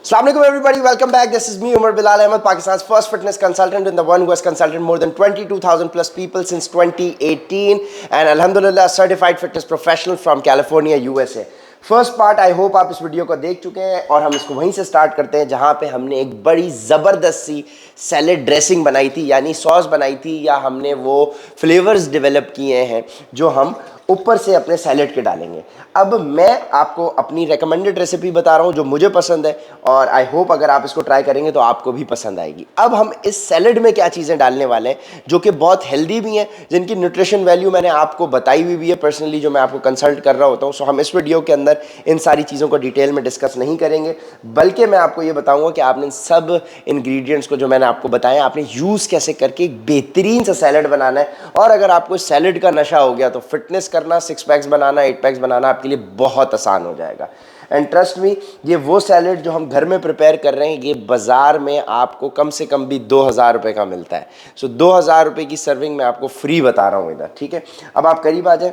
Assalamualaikum everybody, welcome back. This is me Umar Bilal Ahmed, Pakistan's first fitness consultant and the one who has consulted more than 22,000 plus people since 2018 and Alhamdulillah certified fitness professional from California, USA. First part I hope आप इस video को देख चुके हैं और हम इसको वहीं से स्टार्ट करते हैं जहां पे हमने एक बड़ी ज़बरदस्त सी सैलेड ड्रेसिंग बनाई थी, यानी सॉस बनाई थी या हमने वो फ्लेवर्स डेवलप किए हैं जो हम ऊपर से अपने सैलेड के डालेंगे। अब मैं आपको अपनी रेकमेंडेड रेसिपी बता रहा हूँ जो मुझे पसंद है और आई होप अगर आप इसको ट्राई करेंगे तो आपको भी पसंद आएगी। अब हम इस सैलेड में क्या चीज़ें डालने वाले हैं जो कि बहुत हेल्दी भी हैं, जिनकी न्यूट्रिशन वैल्यू मैंने आपको बताई हुई भी है पर्सनली, जो मैं आपको कंसल्ट कर रहा होता हूँ। सो हम इस वीडियो के अंदर इन सारी चीज़ों को डिटेल में डिस्कस नहीं करेंगे, बल्कि मैं आपको ये बताऊँगा कि आपने इन सब इंग्रेडिएंट्स को जो मैंने आपको बताया आपने यूज़ कैसे करके एक बेहतरीन सा सैलेड बनाना है। और अगर आपको सैलेड का नशा हो गया तो फिटनेस करना, 6 पैक्स बनाना, 8 पैक्स बनाना आपके लिए बहुत आसान हो जाएगा। एंड ट्रस्ट मी, ये वो सैलेड जो हम घर में प्रिपेयर कर रहे हैं ये बाज़ार में आपको कम से कम भी 2,000 रुपये का मिलता है। सो 2,000 रुपये की सर्विंग मैं आपको फ्री बता रहा हूँ इधर, ठीक है। अब आप करीब आ जाए,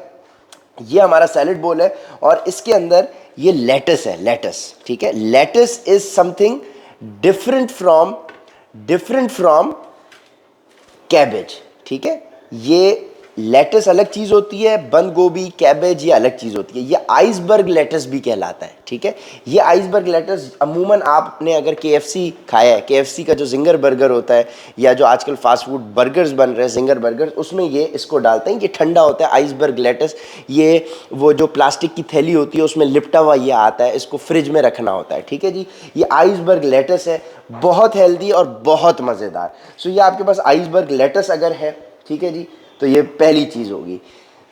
ये हमारा सैलेड बोल है और इसके अंदर ये लेटस है, लेटस, ठीक है। Lettuce is something different from cabbage, ठीक है। ये लेटस अलग चीज़ होती है, बंद गोभी, कैबेज ये अलग चीज़ होती है। ये आइसबर्ग लेटस भी कहलाता है, ठीक है। ये आइसबर्ग लेटस अमूमन आपने अगर केएफसी खाया है, केएफसी का जो जिंगर बर्गर होता है या जो आजकल फास्ट फूड बर्गर्स बन रहे हैं जिंगर बर्गर्स, उसमें ये इसको डालते हैं। ये ठंडा होता है आइसबर्ग लेटस। ये वो जो प्लास्टिक की थैली होती है उसमें लिपटा हुआ ये आता है, इसको फ्रिज में रखना होता है, ठीक है जी। ये आइसबर्ग लेटस है, बहुत हेल्दी और बहुत मज़ेदार। सो ये आपके पास आइसबर्ग लेटस अगर है, ठीक है जी, तो ये पहली चीज़ होगी।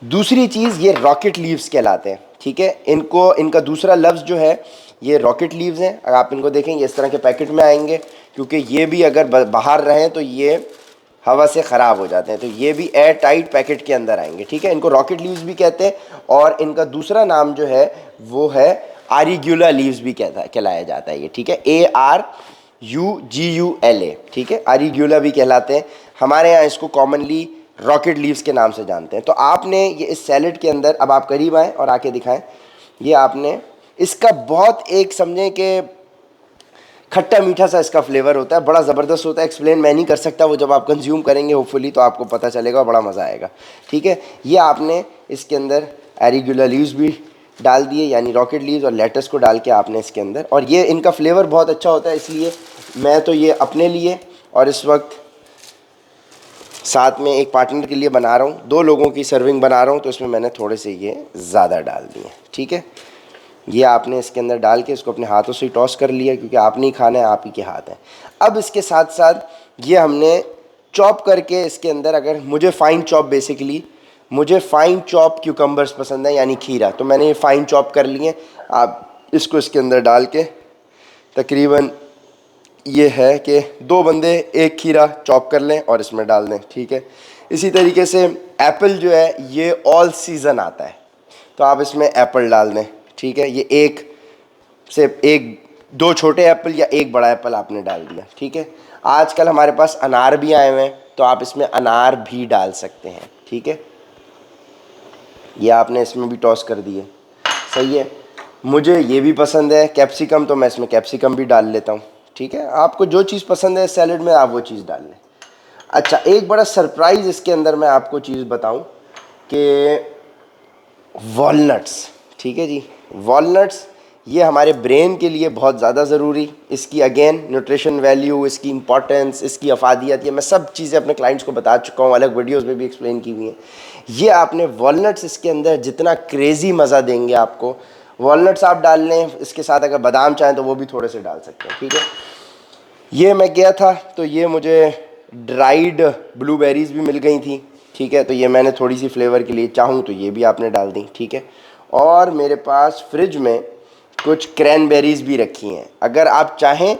दूसरी चीज़ ये रॉकेट लीव्स कहलाते हैं, ठीक है। इनका दूसरा लफ्ज़ जो है ये रॉकेट लीव्स हैं। अगर आप इनको देखेंगे इस तरह के पैकेट में आएंगे, क्योंकि ये भी अगर बाहर रहें तो ये हवा से ख़राब हो जाते हैं, तो ये भी एयर टाइट पैकेट के अंदर आएंगे, ठीक है। इनको रॉकेट लीव्स भी कहते हैं और इनका दूसरा नाम जो है वो है आरिग्यूला लीव्स भी कहलाया जाता है ये, ठीक है। ARUGULA, ठीक है, आरिग्यूला भी कहलाते हैं। हमारे यहाँ इसको कॉमनली रॉकेट लीव्स के नाम से जानते हैं। तो आपने ये इस सैलेड के अंदर, अब आप करीब आएँ और आके दिखाएं, ये आपने इसका बहुत एक समझें कि खट्टा मीठा सा इसका फ्लेवर होता है, बड़ा ज़बरदस्त होता है। एक्सप्लेन मैं नहीं कर सकता, वो जब आप कंज्यूम करेंगे होपफुली तो आपको पता चलेगा, बड़ा मज़ा आएगा, ठीक है। ये आपने इसके अंदर एरिगुलर लीव्स भी डाल दिए, यानी रॉकेट लीव्स और लेटस को डाल के आपने इसके अंदर, और ये इनका फ्लेवर बहुत अच्छा होता है, इसलिए मैं तो ये अपने लिए और इस वक्त साथ में एक पार्टनर के लिए बना रहा हूँ, 2 लोगों की सर्विंग बना रहा हूँ, तो इसमें मैंने थोड़े से ये ज़्यादा डाल दिए, ठीक है। ये आपने इसके अंदर डाल के इसको अपने हाथों से ही टॉस कर लिया, क्योंकि आपने ही खाना है, आप ही के हाथ हैं। अब इसके साथ साथ ये हमने चॉप करके इसके अंदर, अगर मुझे फ़ाइन चॉप, बेसिकली मुझे फ़ाइन चॉप क्यूकम्बर्स पसंद है, यानी खीरा, तो मैंने ये फ़ाइन चॉप कर लिए। आप इसको इसके अंदर डाल के तकरीबन ये है कि 2 बंदे एक खीरा चॉप कर लें और इसमें डाल दें, ठीक है। इसी तरीके से एप्पल जो है ये ऑल सीज़न आता है, तो आप इसमें एप्पल डाल दें, ठीक है। ये एक से एक 2 छोटे एप्पल या 1 बड़ा एप्पल आपने डाल दिया, ठीक है। आजकल हमारे पास अनार भी आए हुए हैं, तो आप इसमें अनार भी डाल सकते हैं, ठीक है। ये आपने इसमें भी टॉस कर दिए, सही है। मुझे ये भी पसंद है कैप्सिकम, तो मैं इसमें कैप्सिकम भी डाल लेता हूँ, ठीक है। आपको जो चीज़ पसंद है सैलेड में आप वो चीज़ डाल लें। अच्छा, एक बड़ा सरप्राइज़ इसके अंदर मैं आपको चीज़ बताऊं कि वॉलनट्स, ठीक है जी, वॉलनट्स ये हमारे ब्रेन के लिए बहुत ज़्यादा ज़रूरी, इसकी अगेन न्यूट्रिशन वैल्यू, इसकी इंपॉर्टेंस, इसकी अफादियत, ये मैं सब चीज़ें अपने क्लाइंट्स को बता चुका हूँ, अलग वीडियोस में भी एक्सप्लेन की हुई हैं। ये आपने वॉलनट्स इसके अंदर जितना क्रेज़ी मज़ा देंगे आपको, वॉलनट्स आप डाल लें, इसके साथ अगर बादाम चाहें तो वो भी थोड़े से डाल सकते हैं, ठीक है। ये मैं गया था तो ये मुझे ड्राइड ब्लूबेरीज़ भी मिल गई थी, ठीक है, तो ये मैंने थोड़ी सी फ्लेवर के लिए चाहूँ तो ये भी आपने डाल दी, ठीक है। और मेरे पास फ्रिज में कुछ क्रैनबेरीज़ भी रखी हैं, अगर आप चाहें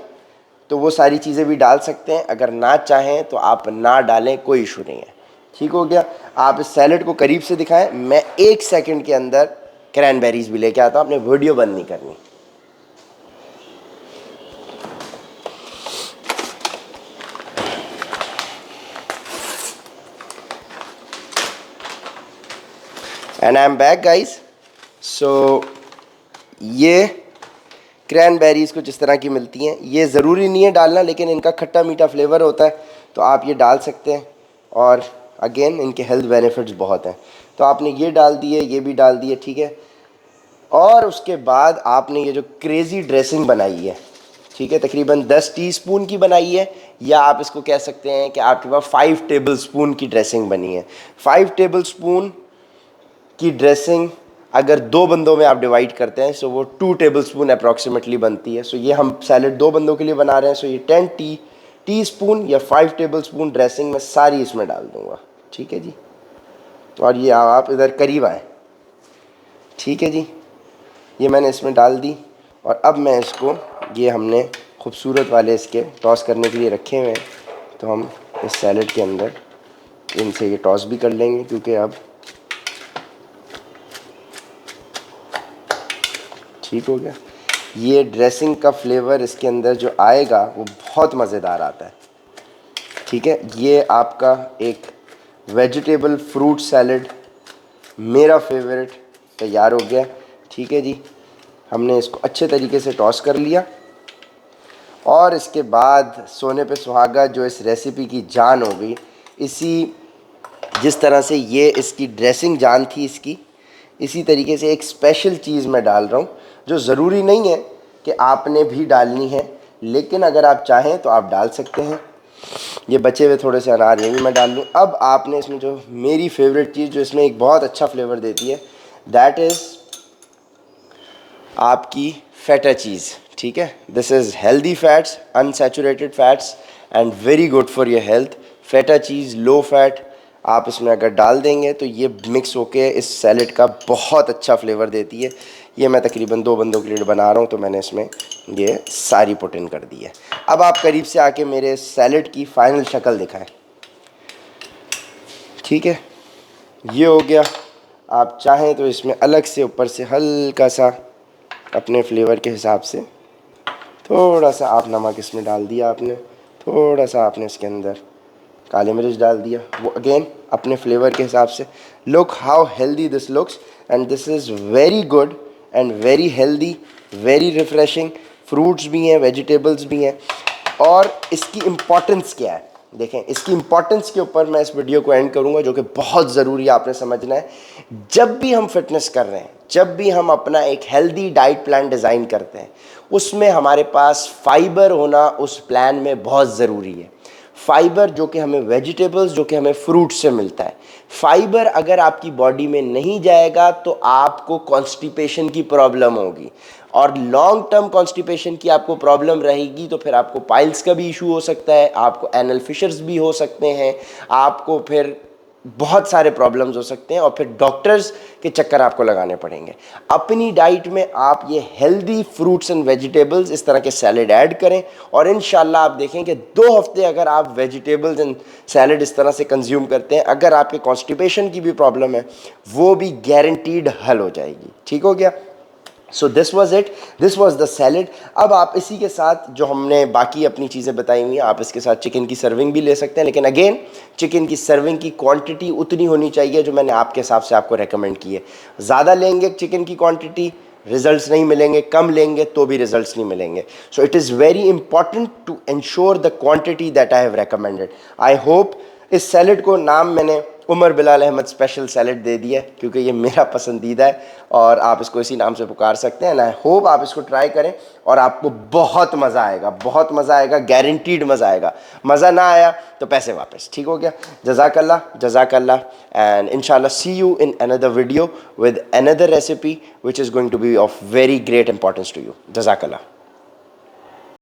तो वो सारी चीज़ें भी डाल सकते हैं, अगर ना चाहें तो आप ना डालें, कोई इशू नहीं है, ठीक हो गया। आप इस सैलेड को करीब से दिखाएं, मैं 1 सेकंड के अंदर क्रैनबेरीज़ भी लेके आता हूँ, आपने वीडियो बंद नहीं करनी। And I am back guys. So ये क्रैनबेरीज़ कुछ इस तरह की मिलती हैं, ये ज़रूरी नहीं है डालना, लेकिन इनका खट्टा मीठा फ्लेवर होता है तो आप ये डाल सकते हैं। और अगेन इनके हेल्थ बेनिफिट्स बहुत हैं। तो आपने ये डाल दिए, ये भी डाल दिए, ठीक है। और उसके बाद आपने ये जो क्रेज़ी ड्रेसिंग बनाई है, ठीक है, तकरीबन 10 टीस्पून की बनाई है, या आप इसको कह सकते हैं कि आपके पास 5 टेबल स्पून की ड्रेसिंग बनी है। 5 टेबल स्पून की ड्रेसिंग अगर 2 बंदों में आप डिवाइड करते हैं सो वो 2 टेबल स्पून अप्रॉक्सीमेटली बनती है। सो ये हम सैलड 2 बंदों के लिए बना रहे हैं, सो ये 10 टी स्पून या 5 टेबल स्पून ड्रेसिंग मैं सारी इसमें डाल दूँगा, ठीक है जी। और ये आप इधर करीब आए, ठीक है जी, ये मैंने इसमें डाल दी। और अब मैं इसको, ये हमने खूबसूरत वाले इसके टॉस करने के लिए रखे हुए हैं, तो हम इस सैलड के अंदर इनसे ये टॉस भी कर लेंगे, क्योंकि अब ठीक हो गया। ये ड्रेसिंग का फ्लेवर इसके अंदर जो आएगा वो बहुत मज़ेदार आता है, ठीक है। ये आपका एक वेजिटेबल फ्रूट सैलड मेरा फेवरेट तैयार हो गया, ठीक है जी। हमने इसको अच्छे तरीके से टॉस कर लिया और इसके बाद सोने पे सुहागा जो इस रेसिपी की जान हो गई, जिस तरह से ये इसकी ड्रेसिंग जान थी इसकी, इसी तरीके से एक स्पेशल चीज़ मैं डाल रहा हूँ जो ज़रूरी नहीं है कि आपने भी डालनी है, लेकिन अगर आप चाहें तो आप डाल सकते हैं। ये बचे हुए थोड़े से अनार ये भी मैं डाल लूँ। अब आपने इसमें जो मेरी फेवरेट चीज़ जो इसमें एक बहुत अच्छा फ्लेवर देती है, दैट इज़ आपकी फेटा चीज़, ठीक है। This is healthy fats, unsaturated fats and very good for your health. Feta cheese low fat आप इसमें अगर डाल देंगे तो ये मिक्स होके इस सैलेड का बहुत अच्छा फ्लेवर देती है। ये मैं तकरीबन 2 बंदों के लिए बना रहा हूँ, तो मैंने इसमें ये सारी पुट इन कर दी है। अब आप करीब से आके मेरे सैलेड की फ़ाइनल शक्ल दिखाएं, ठीक है। ये हो गया। आप चाहें तो इसमें अलग से ऊपर से हल्का सा अपने फ्लेवर के हिसाब से थोड़ा सा आप नमक इसमें डाल दिया आपने, थोड़ा सा आपने इसके अंदर काली मिर्च डाल दिया, वो अगेन अपने फ्लेवर के हिसाब से। Look how healthy this looks and this is very good and very healthy, very refreshing. Fruits भी हैं, वेजिटेबल्स भी हैं। और इसकी इम्पॉर्टेंस क्या है, देखें, इसकी इम्पॉर्टेंस के ऊपर मैं इस वीडियो को एंड करूंगा, जो कि बहुत ज़रूरी है आपने समझना है। जब भी हम फिटनेस कर रहे हैं, जब भी हम अपना एक हेल्दी डाइट प्लान डिज़ाइन करते हैं, उसमें हमारे पास फाइबर होना उस प्लान में बहुत ज़रूरी है। फाइबर जो कि हमें वेजिटेबल्स, जो कि हमें फ्रूट से मिलता है। फाइबर अगर आपकी बॉडी में नहीं जाएगा तो आपको कॉन्स्टिपेशन की प्रॉब्लम होगी, और लॉन्ग टर्म कॉन्स्टिपेशन की आपको प्रॉब्लम रहेगी तो फिर आपको पाइल्स का भी इशू हो सकता है, आपको एनल फिशर्स भी हो सकते हैं, आपको फिर बहुत सारे प्रॉब्लम्स हो सकते हैं, और फिर डॉक्टर्स के चक्कर आपको लगाने पड़ेंगे। अपनी डाइट में आप ये हेल्दी फ्रूट्स एंड वेजिटेबल्स, इस तरह के सैलेड ऐड करें, और इंशाल्लाह आप देखें कि 2 हफ्ते अगर आप वेजिटेबल्स एंड सैलेड इस तरह से कंज्यूम करते हैं, अगर आपके कॉन्स्टिपेशन की भी प्रॉब्लम है वो भी गारंटीड हल हो जाएगी। ठीक हो गया। So this was it, this was the salad. अब आप इसी के साथ जो हमने बाकी अपनी चीज़ें बताई हुई हैं, आप इसके साथ चिकन की सर्विंग भी ले सकते हैं, लेकिन अगेन चिकन की सर्विंग की क्वांटिटी उतनी होनी चाहिए जो मैंने आपके हिसाब से आपको रेकमेंड की है। ज़्यादा लेंगे चिकन की क्वांटिटी, रिजल्ट्स नहीं मिलेंगे, कम लेंगे तो भी रिजल्ट्स नहीं मिलेंगे। So it is very important to ensure the quantity that I have recommended. I hope इस सैलेड को नाम मैंने उमर बिलाल अहमद स्पेशल सैलेड दे दिया क्योंकि ये मेरा पसंदीदा है, और आप इसको इसी नाम से पुकार सकते हैं। आई होप आप इसको ट्राई करें और आपको बहुत मज़ा आएगा, बहुत मज़ा आएगा, गारंटीड मज़ा आएगा। मज़ा ना आया तो पैसे वापस। ठीक हो गया। जज़ाकल्लाह, जज़ाकल्लाह, एंड इंशाल्लाह see you in another video with another recipe which is going to be of very great importance to you. जज़ाकल्लाह।